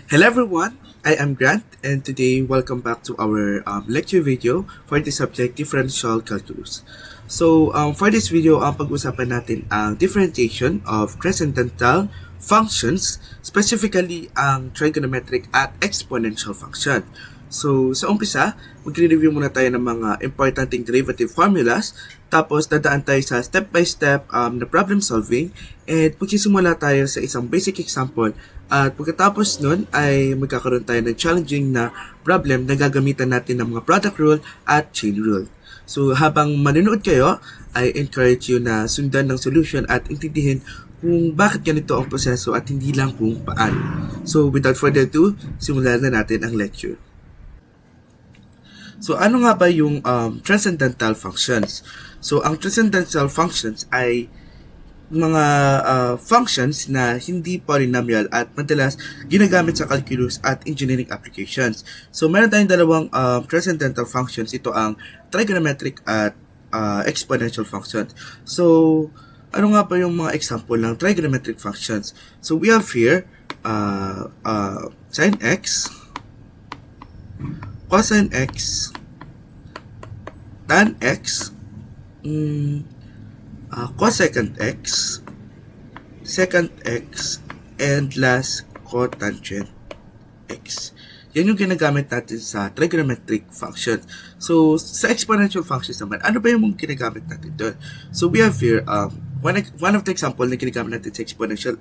Hello everyone, I am Grant and today welcome back to our lecture video for the subject Differential Calculus. For this video, pag-usapan natin ang differentiation of transcendental functions, specifically ang trigonometric at exponential function. So, sa umpisa, magre-review muna tayo ng mga importanteng derivative formulas, tapos dadaan tayo sa step-by-step na problem solving, at magsisimula tayo sa isang basic example, at pagkatapos nun ay magkakaroon tayo ng challenging na problem na gagamitan natin ng mga product rule at chain rule. So, habang manonood kayo, I encourage you na sundan ng solution at intindihin kung bakit ganito ang proseso at hindi lang kung paano. So, without further ado, simulan na natin ang lecture. So, ano nga ba yung transcendental functions? So, ang transcendental functions ay mga functions na hindi polynomial at madalas ginagamit sa calculus at engineering applications. So, meron tayong dalawang transcendental functions. Ito ang trigonometric at exponential functions. So, ano nga ba yung mga example ng trigonometric functions? So, we have here sin x, cosine x, tan x, cosecant x, secant x, and last cotangent x. Yan yung ginagamit natin sa trigonometric functions. So, sa exponential functions naman, ano ba yung ginagamit natin doon? So, we have here, one of the example na ginagamit natin sa exponential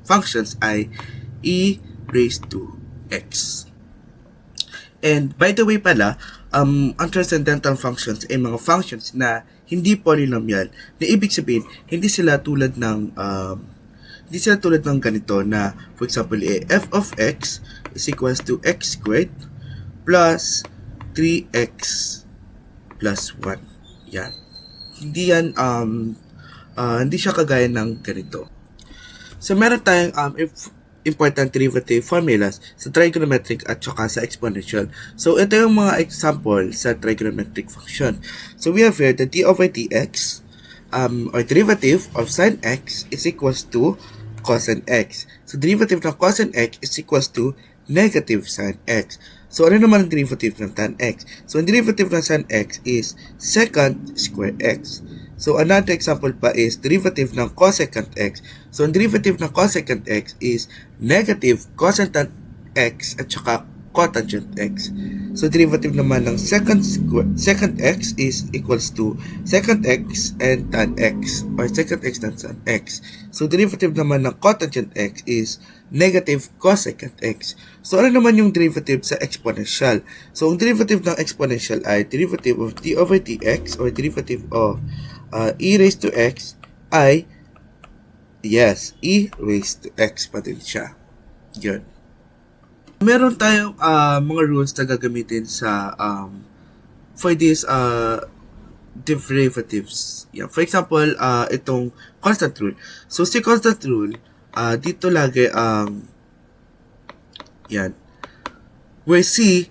functions ay e raised to x. And by the way pala, ang transcendental functions ay mga functions na hindi polynomial. Na ibig sabihin, hindi sila tulad ng ganito na, for example, f of x is equals to x squared plus 3x plus 1. Yan. Hindi yan, hindi siya kagaya ng ganito. So, meron tayong important derivative formulas sa trigonometric at saka sa exponential. So, ito yung mga example sa trigonometric function. So, we have here the d over dx, or derivative of sin x is equals to cosine x. So, derivative ng cosine x is equals to negative sin x. So, ano naman ang derivative ng tan x? So, ang derivative ng sin x is secant square x. So, another example pa is derivative ng cosecant x. So, ang derivative ng cosecant x is negative cosecant x at saka cotangent x. So, derivative naman ng secant x is equals to secant x and tan x, or secant x tan x. So, derivative naman ng cotangent x is negative cosecant x. So, ano naman yung derivative sa exponential? So, ang derivative ng exponential ay derivative of d over dx, or derivative of e raised to x ay, yes, e raised to x pa din siya. Yun. Meron tayong mga rules na gagamitin sa for these derivatives. Yeah. For example, itong constant rule. So, si constant rule, dito lagi ang yan. Where si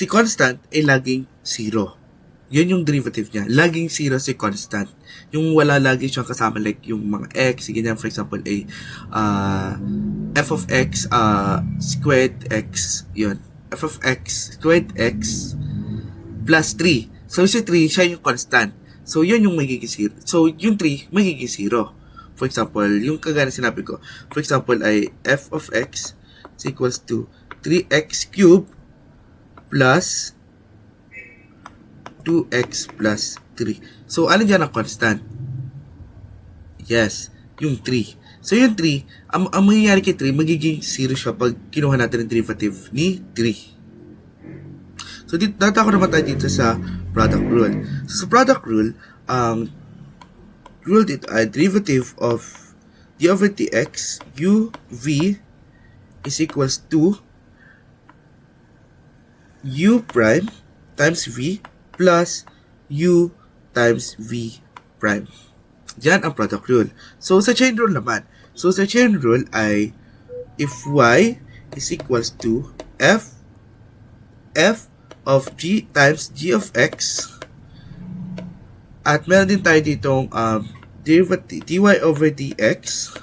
constant ay laging 0. Yun yung derivative niya. Laging 0 si constant. Yung wala lagi siyang kasama like yung mga x. Ganyan, for example, f of x squared x. Yun. f of x squared x plus 3. So, si 3, siya yung constant. So, yun yung magiging 0. So, yung 3, magiging 0. For example, yung kagaya sinabi ko. For example, ay f of x is equals to 3x cubed plus 2x plus 3. So, ano dyan ang constant? Yes, yung 3. So, yung 3, ang mangyayari kay 3, magiging 0 siya pag kinuha natin ang derivative ni 3. So, tatako naman tayo dito sa product rule. So, sa product rule, rule dito ay derivative of d over dx uv is equals to u prime times v plus u times v prime. Diyan ang product rule. So, sa chain rule naman. So, sa chain rule ay if y is equals to f of g times g of x, at meron din tayo ditong derivative dy over dx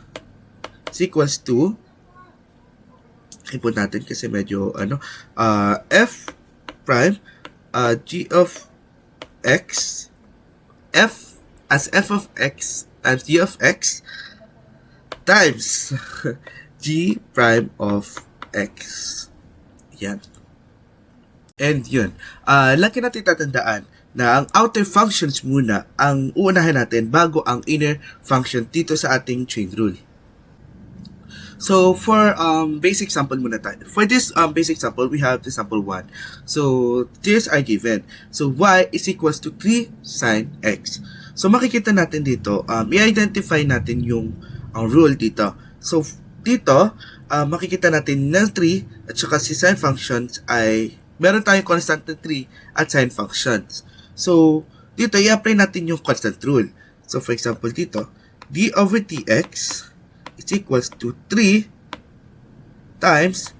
is equals to Ipon natin kasi medyo f prime g of x f of x times g of x times g prime of x. Yan. And yun. Lagi natin tatandaan na ang outer functions muna ang uunahin natin bago ang inner function dito sa ating chain rule. So, for basic sample muna tayo. For this basic sample, we have the sample 1. So, this are given. So, y is equals to 3 sine x. So, makikita natin dito, i-identify natin yung rule dito. So, dito, makikita natin na 3 at saka si sine functions ay meron tayong constant na 3 at sine functions. So, dito, i-apply natin yung constant rule. So, for example, dito, d over dx is equals to 3 times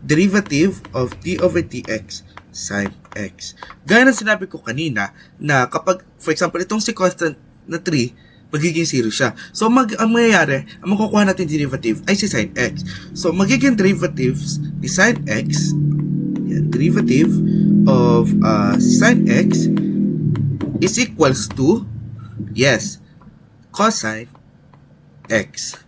derivative of d over dx sine x. Gaya ng sinabi ko kanina, na kapag, for example, itong si constant na 3, magiging 0 siya. So, ang mangyayari, ang makukuha natin derivative ay si sine x. So, magiging derivatives ni sine x, yan, derivative of sine x is equals to, yes, cosine x.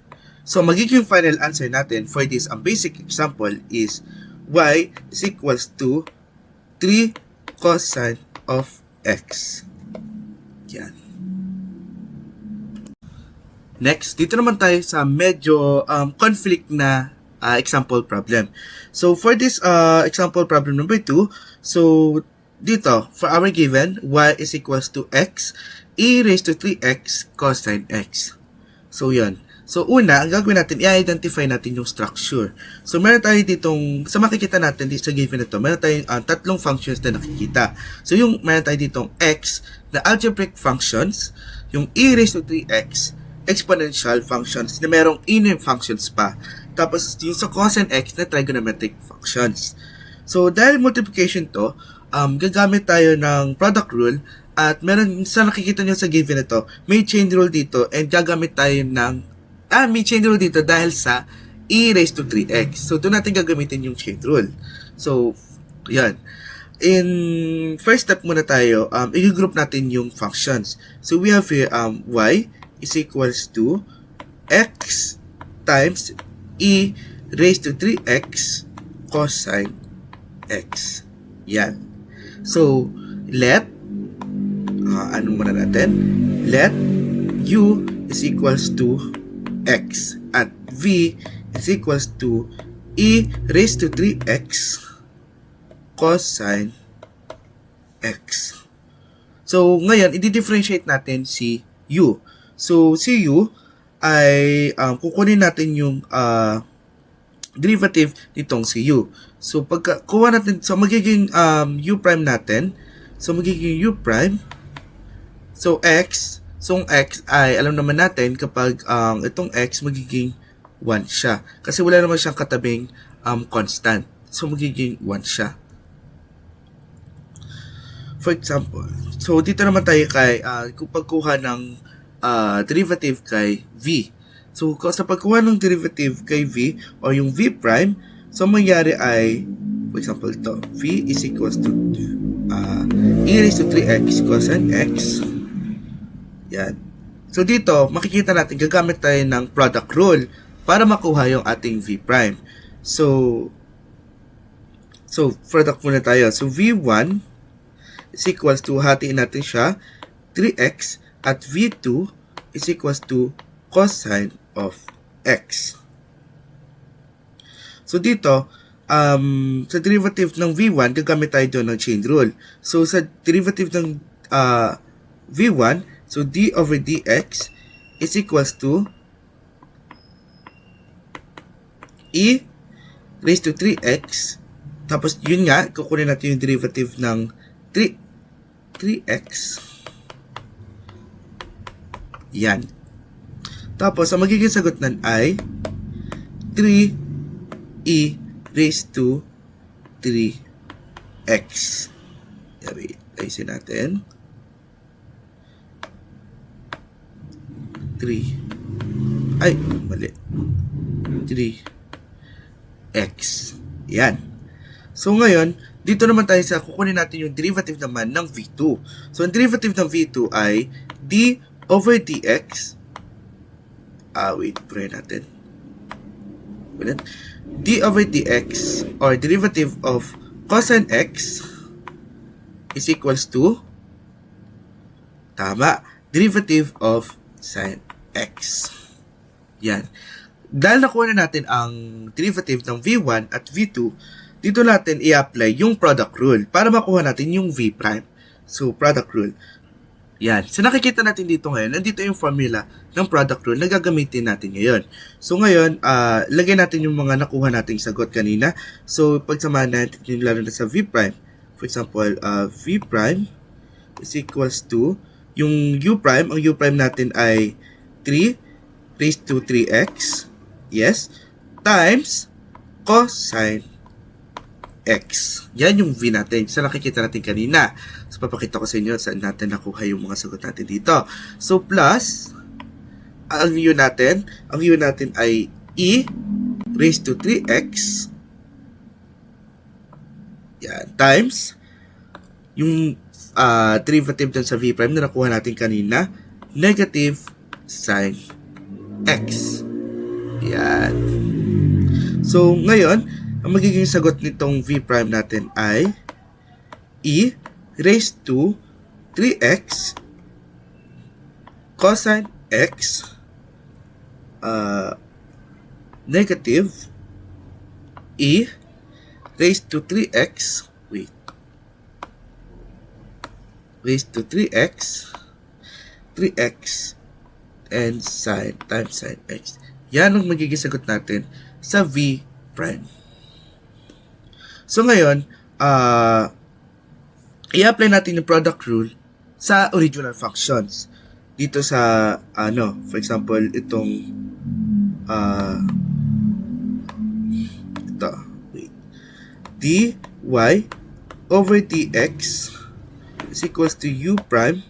So, magiging final answer natin for this basic example is y is equals to 3 cosine of x. Yan. Next, dito naman tayo sa medyo conflict na example problem. So, for this example problem number 2, so, dito, for our given, y is equals to x, e raised to 3x cosine x. So, yun. So, una, ang gagawin natin, i-identify natin yung structure. So, meron tayo ditong, sa makikita natin dito sa given na ito, meron tayong tatlong functions na nakikita. So, yung meron tayo ditong x na algebraic functions, yung e raised to 3x, exponential functions na merong inner functions pa. Tapos, yung sa cosine x na trigonometric functions. So, dahil multiplication to, gagamit tayo ng product rule at meron sa nakikita nyo sa given ito, may chain rule dito and gagamit tayo ng may chain rule dito dahil sa e raised to 3x. So, doon natin gagamitin yung chain rule. So, yan. In first step muna tayo, i-group natin yung functions. So, we have here y is equals to x times e raised to 3x cosine x. Yan. So, let ano muna natin? Let u is equals to x at v is equals to e raised to 3x cosine x. So, ngayon, i-differentiate natin si u. So, si u ay kukunin natin yung derivative nitong si u. So, pagkuha natin, so magiging u prime natin. So, magiging u prime. So, x. So, x ay, alam naman natin kapag itong x magiging 1 siya. Kasi wala naman siyang katabing constant. So, magiging 1 siya. For example, so dito naman tayo kay kung pagkuha ng derivative kay v. So, sa pagkuha ng derivative kay v o yung v prime, so mangyari ay, for example, ito, v is equals to e raised to 3x cosine x. Yan. So, dito, makikita natin, gagamit tayo ng product rule para makuha yung ating v prime. So, product muna tayo. So, v1 is equals to, hatiin natin siya, 3x at v2 is equals to cosine of x. So, dito, sa derivative ng v1, gagamit tayo doon ng chain rule. So, sa derivative ng v1, so, d over dx is equals to e raised to 3x. Tapos, yun nga, kukunin natin yung derivative ng 3x. Yan. Tapos, ang magiging sagot nan ay 3e raised to 3x. Wait, ayusin natin. 3. Ay, mali. 3. x. Yan. So ngayon, dito naman tayo sa kukunin natin yung derivative naman ng v2. So ang derivative ng v2 ay d over dx. Wait, pray natin. D over dx or derivative of cosine x is equals to derivative of sin x. Yan. Dahil nakuha na natin ang derivative ng v1 at v2, dito natin i-apply yung product rule para makuha natin yung v prime. So, product rule. Yan. So, nakikita natin dito ngayon, nandito yung formula ng product rule na gagamitin natin ngayon. So, ngayon, lagay natin yung mga nakuha nating sagot kanina. So, pagsamahan natin yung lalo na sa v prime. For example, v prime is equals to, yung u prime, ang u prime natin ay 3 raised to 3x, yes, times cosine x. Yan yung v natin. So, nakikita natin kanina. So, papakita ko sa inyo saan natin nakuha yung mga sagot natin dito. So, plus, ang u natin ay e raised to 3x, yan, times, yung derivative dun sa v prime na nakuha natin kanina, negative sin x. Yan. So, ngayon, ang magiging sagot nitong v prime natin ay e raised to 3x cosine x negative e raised to 3x raised to 3x and sin times sin x. Yan ang magiging sagot natin sa v prime. So ngayon, i-apply natin yung product rule sa original functions. Dito sa, for example, itong, dy over dx is equals to u prime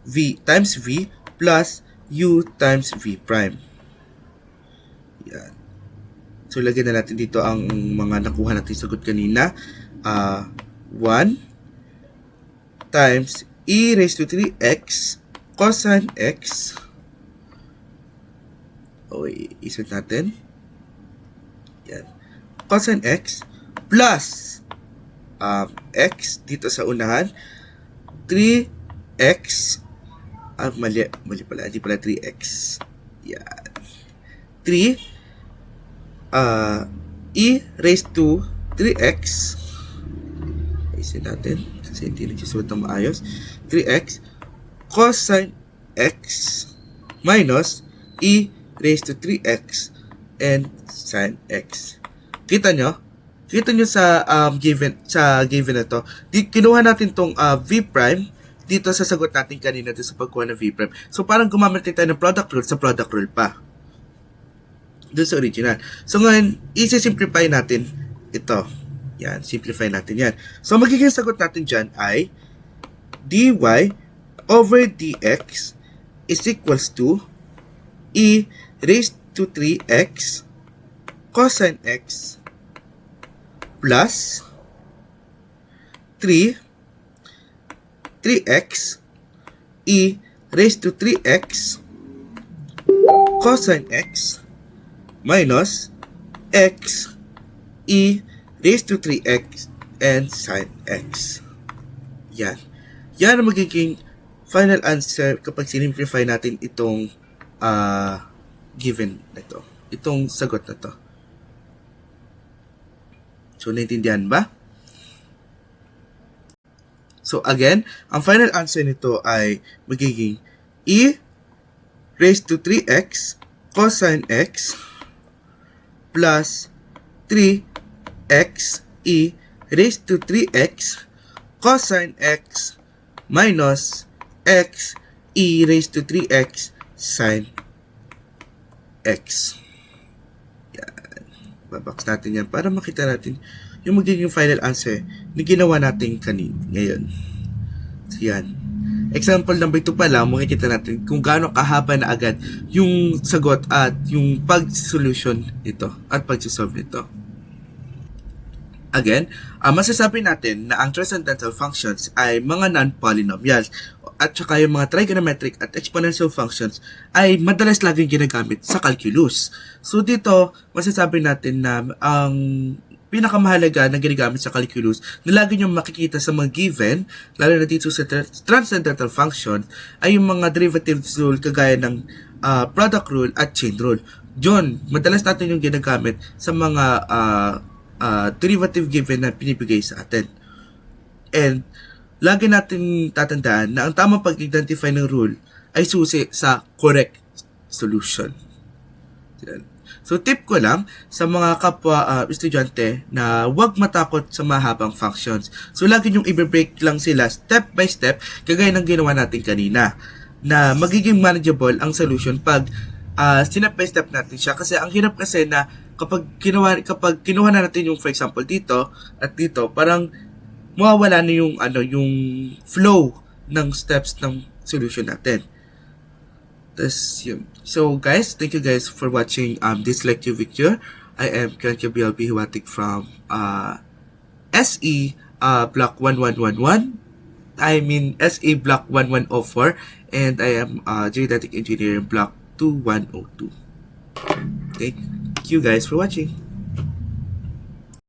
v times v plus u times v prime. Yan. So, lagyan na natin dito ang mga nakuha natin sagot kanina. 1 times e raised to 3x cosine x. Isot natin. Yan. Cosine x plus x dito sa unahan. 3x. Mali pala. Hindi pala 3x. Yan. 3 e raised to 3x. Isin natin kasi hindi nagsusulat ng maayos. 3x cosine x minus e raised to 3x and sin x. Kita nyo sa given na to. Kinuha natin tong v prime dito sa sagot natin kanina dito sa pagkuha ng v prime. So parang gumamit tayo ng product rule sa product rule pa doon sa original. So ngayon, isi-simplify natin ito. Yan, simplify natin yan. So magiging sagot natin dyan ay dy over dx is equals to e raised to 3x cosine x plus 3x e raised to 3x cosine x minus x e raised to 3x and sin x. Yan. Yan ang magiging final answer kapag sinimplify natin itong given na ito. Itong sagot na to. So, naintindihan ba? So, again, ang final answer nito ay magiging e raised to 3x cosine x plus 3x e raised to 3x cosine x minus x e raised to 3x sin x. Yan. Babox natin yan para makita natin yung magiging final answer na ginawa natin ngayon. So yan. example number 2 pa lang, makikita natin kung gaano kahaba na agad yung sagot at yung pag-solution nito at pag-solve nito. Again, masasabi natin na ang transcendental functions ay mga non-polynomials at saka yung mga trigonometric at exponential functions ay madalas laging ginagamit sa calculus. So dito, masasabi natin na ang pinakamahalaga na ginagamit sa calculus na lagi nyo makikita sa mga given, lalo na dito sa transcendental function, ay yung mga derivatives rule kagaya ng product rule at chain rule. Diyon, madalas natin yung ginagamit sa mga derivative given na pinibigay sa atin. And lagi natin tatandaan na ang tamang pag-identify ng rule ay susi sa correct solution. So tip ko lang sa mga kapwa estudyante na huwag matakot sa mahabang functions. So lagi nyong i-break lang sila step by step kagaya ng ginawa natin kanina na magiging manageable ang solution pag step by step natin siya. Kasi ang hirap kasi na kapag kinuha na natin yung for example dito at dito, parang mawawala na yung yung flow ng steps ng solution natin. So guys, thank you guys for watching this lecture video. I am Kanka BLB Hiwatik from SE Block 1111. I mean SE Block 1104, and I am Geodetic Engineering Block 2102. Thank you guys for watching.